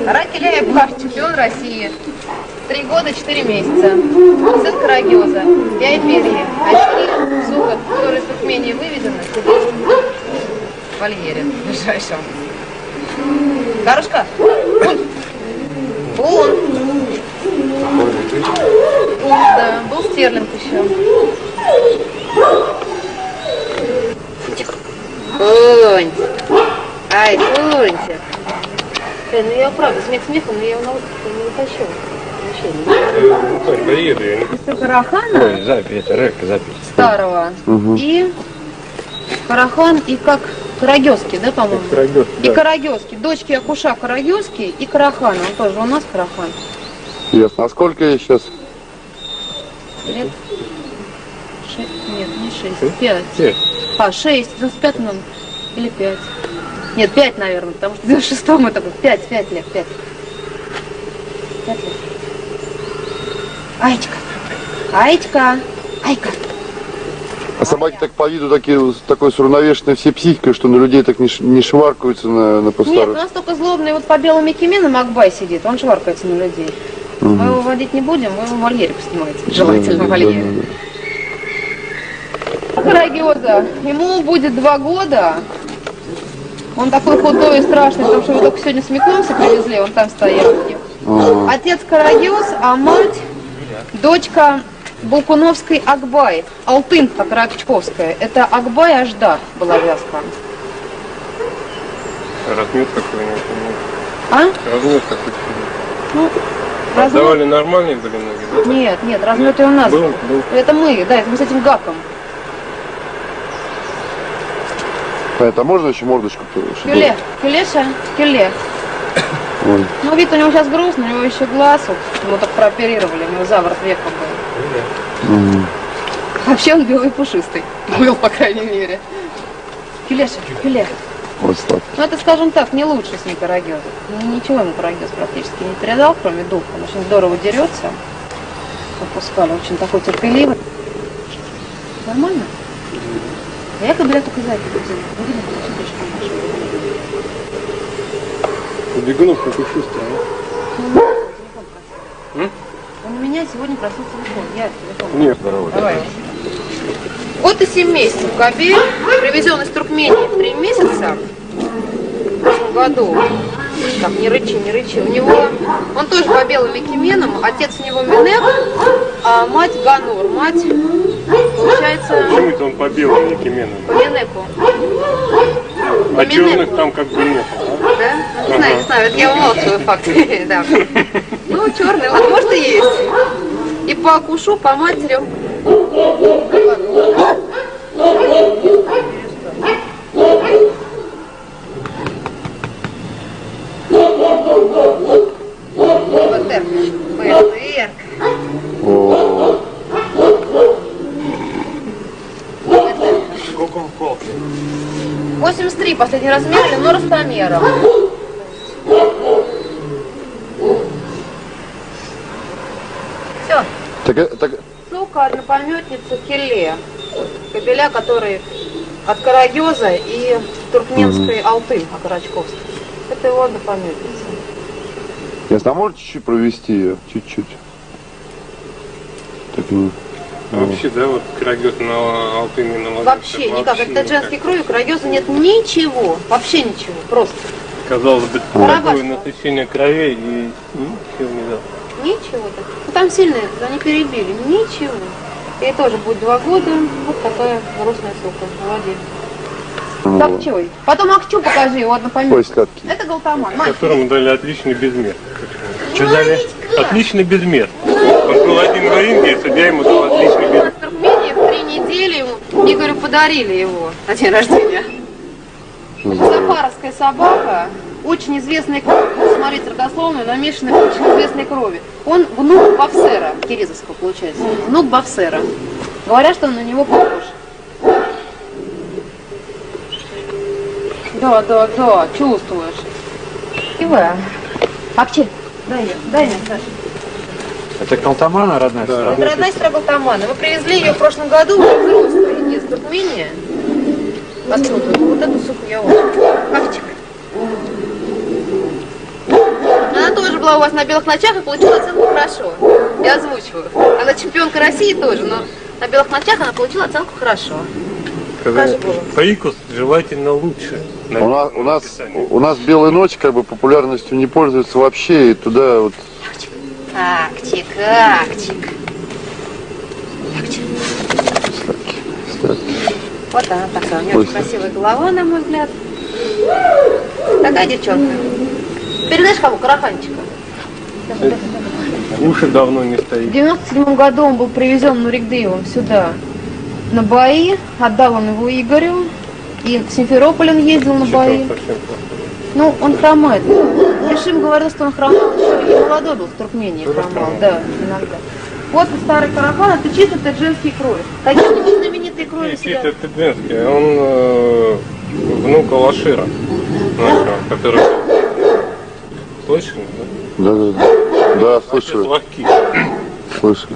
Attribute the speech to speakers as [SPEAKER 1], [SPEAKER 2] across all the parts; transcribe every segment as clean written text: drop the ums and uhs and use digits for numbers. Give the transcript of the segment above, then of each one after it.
[SPEAKER 1] Ракеля Эбхар, чемпион России. 3 года, 4 месяца. Сын Карагёза. Я и перья. Очки, зубы, которые из Туркмении выведены, сидят в вольере ближайшем. Карушка? Бун. Да, был стерлинг еще. Бунь. Ай, Буньте. Ну я правда, смех смехом, но я его на выставку не утащу.
[SPEAKER 2] Доеду я.
[SPEAKER 1] Карахана.
[SPEAKER 2] Ой, запись, запись.
[SPEAKER 1] Старого. И Карахан, и как Карагёзский, да, по-моему?
[SPEAKER 2] Карагёзский,
[SPEAKER 1] и
[SPEAKER 2] да.
[SPEAKER 1] Карагёзский. Дочки Акуша Карагёзский и Карахан. Он тоже у нас Карахан.
[SPEAKER 3] Ясно. А сколько ей сейчас?
[SPEAKER 1] Лет 6, нет, не 6, 5.
[SPEAKER 2] 5.
[SPEAKER 1] А, 6, 95 нам. Или 5. Нет, 5, наверное, потому что в 96-м это было 5 лет, 5. 5 лет. Аечка. Аечка. Айка.
[SPEAKER 3] А собаки так по виду такой с уравновешенной всей психикой, что на людей так не шваркаются на
[SPEAKER 1] Нет, у
[SPEAKER 3] постарше.
[SPEAKER 1] нас только злобный вот по белым Кименам Акбай сидит, он шваркается на людей. Мы его водить не будем, вы его в вольере поснимаете, желательно в вольере. Карагёза, ему будет 2 года. Он такой худой и страшный, потому что его только сегодня с Миконса привезли, он там стоял. Отец Карагёз, а мать дочка Булкуновской Акбай, Алтынка Карачковская. Это Акбай Аждар была вязка.
[SPEAKER 2] Размер какой у него?
[SPEAKER 1] А?
[SPEAKER 2] Размер какой?
[SPEAKER 1] Ну,
[SPEAKER 2] Давали нормальные были ноги, да?
[SPEAKER 1] Нет, нет, размер это у нас.
[SPEAKER 2] Был.
[SPEAKER 1] Это мы, да, это мы с этим гаком.
[SPEAKER 3] Это можно еще мордочку?
[SPEAKER 1] Кюле, кюлеша, кюле.
[SPEAKER 3] Ой.
[SPEAKER 1] Ну, вид у него сейчас грустный, у него еще глаз, вот, его так прооперировали, у него заворот века был. Вообще он белый и пушистый. Был, по крайней мере. Кюлеша, кюле.
[SPEAKER 3] Вот сладкий.
[SPEAKER 1] Ну, это, скажем так, не лучше с ним Карагёза. Ничего ему Карагёз практически не передал, кроме духа. Он очень здорово дерется. Попускали, очень такой терпеливый. Нормально? Я как, бля, только за это взяла.
[SPEAKER 2] У бегунов как пушистый,
[SPEAKER 1] Он у меня сегодня просил телефон. Я телефон.
[SPEAKER 2] Нет, здорово.
[SPEAKER 1] Давай. Год и 7 месяцев кобель, привезен из Туркмении в 3 месяца в прошлом году. Так, не рычи, не рычи. У него, он тоже по белым Кименам, отец у него Минек, а мать Ганур. Мать, получается,
[SPEAKER 2] Почему это он по белым Кименам?
[SPEAKER 1] по Минеку.
[SPEAKER 2] А черных там как бы нет,
[SPEAKER 1] Да? Не знаю, это я умалчиваю факт. Да. Ну, черный, ладно, может и есть. И по Акушу, по матери. БТР. 83 последний размер, но ростомером. Все.
[SPEAKER 3] Так...
[SPEAKER 1] Сука, однопометница Келе. Кобеля, который от Карагёза и туркменской Алтын, от Карачковской. Это его однопометница.
[SPEAKER 3] Ясно, а можете чуть-чуть провести ее? Чуть-чуть. Так,
[SPEAKER 2] А вообще, да, вот Карагёз на Алтыне наложился.
[SPEAKER 1] Вообще никак. Это женской крови, у Карагёза нет ничего. Вообще ничего. Просто.
[SPEAKER 2] Казалось бы,
[SPEAKER 1] Барабашка.
[SPEAKER 2] такое насыщение кровей и ничего не дал.
[SPEAKER 1] Ничего так. Ну там сильные, они перебили. Ничего. Ей тоже будет 2 года. Вот такая грустная сука. Молодец. Акчой. Потом Акчу покажи, его однопометница.
[SPEAKER 3] Ой, сладкий.
[SPEAKER 1] Это Галтаман. Мать.
[SPEAKER 2] Которому дали отличный безмер. Что дали? Отличный безмер. Он был один в ринге, и судья ему дал отличный безмер.
[SPEAKER 1] В Туркмении в 3 недели ему, Игорю подарили его на день рождения. Сафаровская собака, очень известная кровь, смотрите, родословную, намешанная в очень известной крови. Он внук Бавсера, Киризовского получается, внук Бавсера. Говорят, что он на него похож. Да, чувствуешь. Ива. Акчель, дай мне, Саша.
[SPEAKER 4] Это Калтамана родная сестра?
[SPEAKER 1] Это родная сестра Галтамана. Мы привезли ее в прошлом году, уже взрослая, из Туркмении. Оттуда. Вот эту суку я очень. Акчик. была у вас на белых ночах и получила оценку хорошо. Я озвучиваю. Она чемпионка России тоже, но на белых ночах она получила оценку хорошо. Покажи голос.
[SPEAKER 2] Прикус желательно лучше.
[SPEAKER 3] У нас белые ночи как бы популярностью не пользуются вообще, и туда вот.
[SPEAKER 1] Акчик, акчик. Вот она такая, у нее очень красивая голова, на мой взгляд. Такая девчонка. Передаешь кому? Караханчика.
[SPEAKER 2] Уши давно не
[SPEAKER 1] В
[SPEAKER 2] стоит.
[SPEAKER 1] 97 году он был привезен Нурикдеевым сюда на бои, отдал он его Игорю, и в Симферополь он ездил на бои. Ну, он хромает. Ешим говорил, что он хромал еще и молодой был в Туркмении, хромал, да, иногда. Вот старый Карахан, это чисто таджикский кролик. Какие знаменитые кролики сидят?
[SPEAKER 2] Чисто тыджинский. Он внук Алашира нашего, который... Слышали, да?
[SPEAKER 3] Да, слышали.
[SPEAKER 2] Ловки.
[SPEAKER 3] Слышали.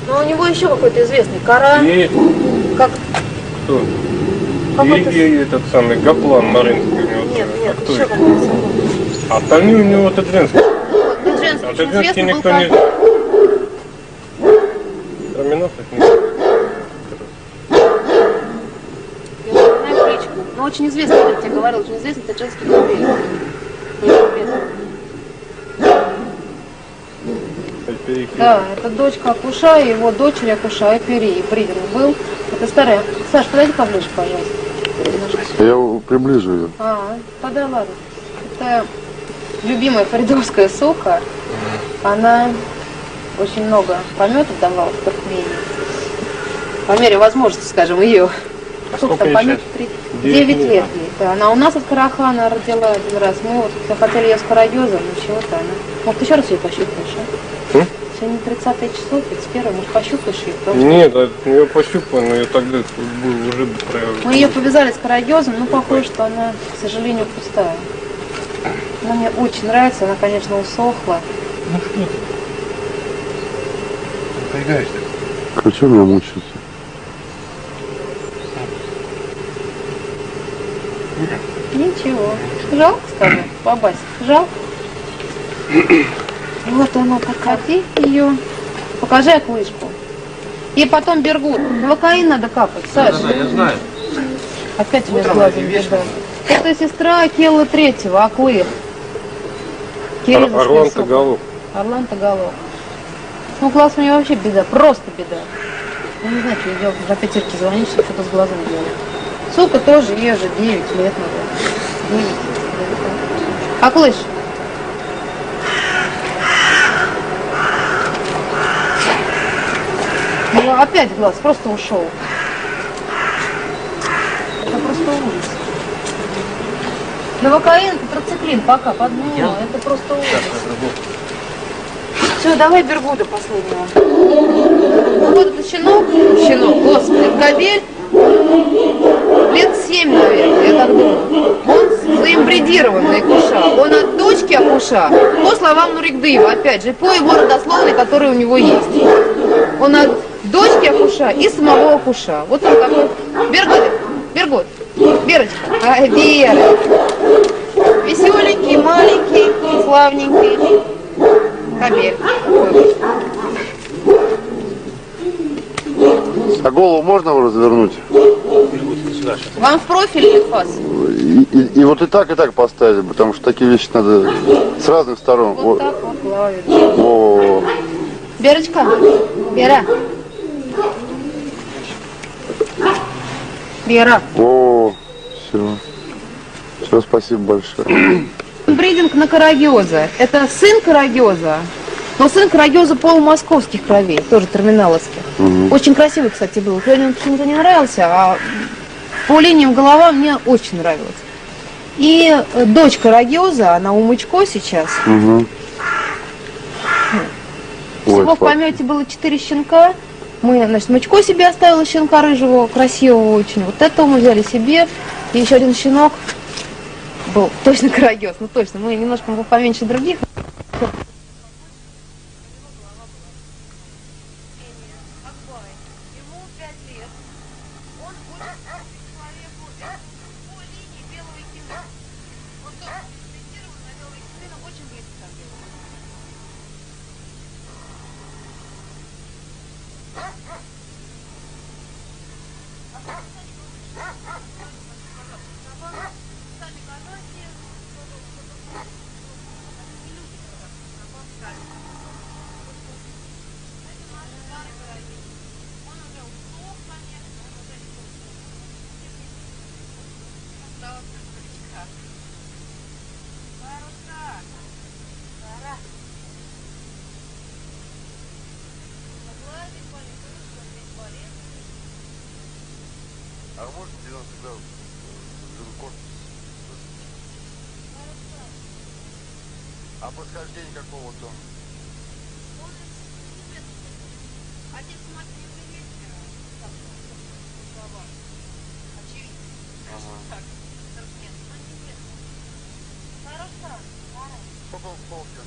[SPEAKER 1] Но у него еще какой-то известный Коран.
[SPEAKER 2] И
[SPEAKER 1] Как...
[SPEAKER 2] кто?
[SPEAKER 1] Какой-то...
[SPEAKER 2] И этот самый Гаплан Маринский у него.
[SPEAKER 1] Нет, нет,
[SPEAKER 2] кто
[SPEAKER 1] еще
[SPEAKER 2] это?
[SPEAKER 1] какой-то.
[SPEAKER 2] А остальные у него таджинские.
[SPEAKER 1] Таджинский,
[SPEAKER 2] А
[SPEAKER 1] очень
[SPEAKER 2] таджинский
[SPEAKER 1] известный был
[SPEAKER 2] никто не
[SPEAKER 1] как...
[SPEAKER 2] знает. Кроме нас их не знает.
[SPEAKER 1] Я знаю кличку. Но очень известный, я тебе говорил, очень известный таджинский кролик. Да, это дочка Акуша, и его дочери Акуша, Эпери, и бридинг был. Это старая. Саш, подойди поближе, пожалуйста.
[SPEAKER 3] Я приближу ее.
[SPEAKER 1] Тогда ладно. Это любимая фаридовская сока. Она очень много пометов давала в Туркмении. По мере возможности, скажем, ее. Сколько там пометов? 9 лет ей. Да, она у нас от Карахана родила один раз. Мы вот хотели ее с карагезом, но чего-то она. Может, еще раз ее пощупаешь, а? Сегодня 30 число, 31, может, пощупаешь ее? Потому что...
[SPEAKER 2] Нет, я пощупал, но я тогда уже...
[SPEAKER 1] Мы ее повязали с карагезом, но похоже, что она, к сожалению, пустая. Она мне очень нравится, она, конечно, усохла.
[SPEAKER 2] Ну что ты? Напрягаешься.
[SPEAKER 3] А что меня мучается?
[SPEAKER 1] Ничего. Жалко, скажи, бабась, жалко. Вот она такая. Ее. Покажи оклышку. И потом бергут. Новокаин надо капать, Саша.
[SPEAKER 4] Да, я знаю.
[SPEAKER 1] Опять у меня с глазом беда. Это сестра Келла Третьего, Аклых.
[SPEAKER 2] Орлан Тагалов.
[SPEAKER 1] Орлан Тагалов. Ну, глаз у нее вообще беда, просто беда. Я не знаю, что ей делать, за пятерки звонить, что что-то с глазом делать. Сука тоже, ей же 9 лет, наверное. 9. Аклыш. Ну, опять глаз, просто ушел. Это просто ужас. Новокаин, тетрациклин, пока, подмыло, это просто ужас. Все, давай Бергуда последнего. Вот этот щенок, господи, кобель, лет 7, наверное, я так думаю. Он заимбридирован на Акуша. Он от дочки Акуша, по словам Нурикдеева, опять же, по его родословной, которая у него есть. Он от дочки Акуша и самого Акуша. Вот он такой. Бергут, Верочка. Ай, Вера. Веселенький, маленький, славненький. Кобель.
[SPEAKER 3] А голову можно его развернуть?
[SPEAKER 1] Вам в профиль или в фас?
[SPEAKER 3] И вот и так поставить, потому что такие вещи надо с разных сторон.
[SPEAKER 1] Вот так вот плавит.
[SPEAKER 3] О,
[SPEAKER 1] Верочка, Вера. Вера.
[SPEAKER 3] о, все. Все, спасибо большое.
[SPEAKER 1] Бридинг на карагеза. Это сын карагеза, но сын карагеза полумосковских кровей, тоже терминаловских. Очень красивый, кстати, был. Мне он почему-то не нравился, а по линиям голова мне очень нравилась. И дочь карагеза, она у Мычко сейчас. Всего
[SPEAKER 3] Ой,
[SPEAKER 1] в помете было 4 щенка. Мы, значит, Мычко себе оставила щенка рыжего, красивого очень. Вот этого мы взяли себе. И еще один щенок был точно карагез, ну точно. Мы немножко поменьше других. Машина очень близко. Сами колёсе, не люди, на вам ставят. Это наш старый городец. Он уже усох, конечно, он уже не тот. Осталась крышка. Маруся! Сара! Погладить полетуешь, смотреть балет.
[SPEAKER 3] А можно 90 градусов? Корпус. А происхождение какого вот он?
[SPEAKER 1] Он из Тибета. Отец и мать не приветили. Так, слова. Очевидно. Так, нет, он не местный. Хорошо, хорошо.
[SPEAKER 3] Сколько он в полке?